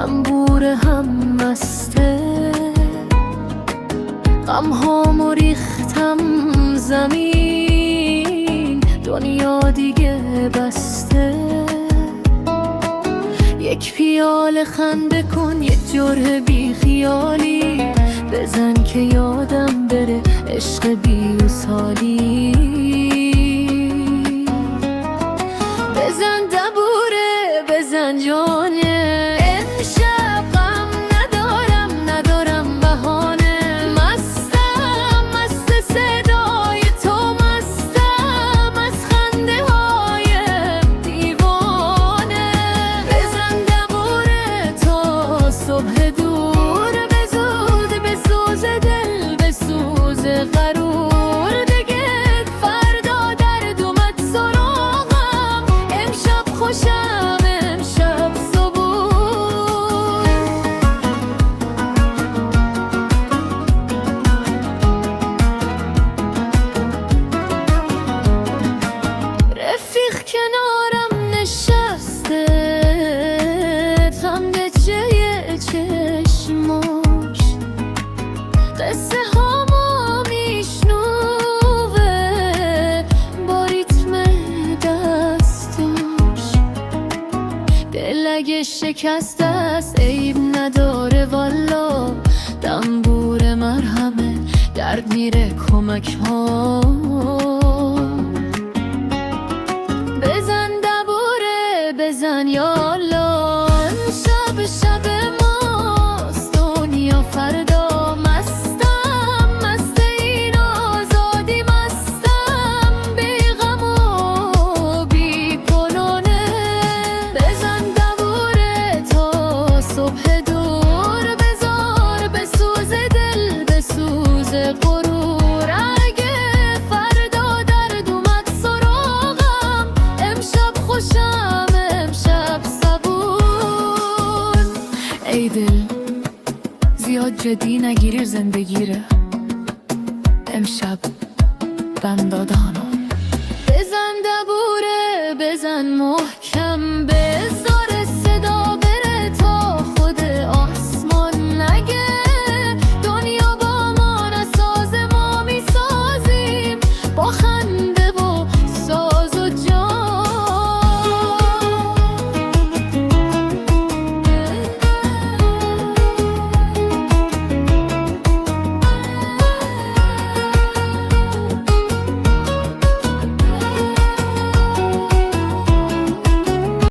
دنبور هم مسته، غمهامو ریختم زمین، دنیا دیگه بسته. یک پیاله خنده کن، یک جرعه بی خیالی بزن که یادم بره عشق بی وصالی. بزن دبوره بزن جانه، امشب غم ندارم بهانه. مستم مست صدای تو، مستم از خنده های دیوانه. بزن دبوره تا صبح دور، بزود بسوز دل بسوز غرور. دیگه فردا درد اومد سراغم، امشب خوشم امشب صبور. رفیق کنارم نشسته، خم چه چشماش قصه هامو میشنوه با ریتم دستاش. دل اگه شکست است عیب نداره والا، دنبور مرهمه درد میره کمک ها. بزن دبوره بزن یالا، شب شب ماست دنیا فردا. مستم مست این آزادی، مستم بی غم و بی کنونه. بزن دبوره تا صبح دور، بزار بسوز دل بسوز غرور. اگه فردا درد اومد سراغم، امشب خوشم امشب صبور. ای دل زیاد جدی نگیری زندگی ره، امشب بم دادانم. بزن دبوره بزن محکم،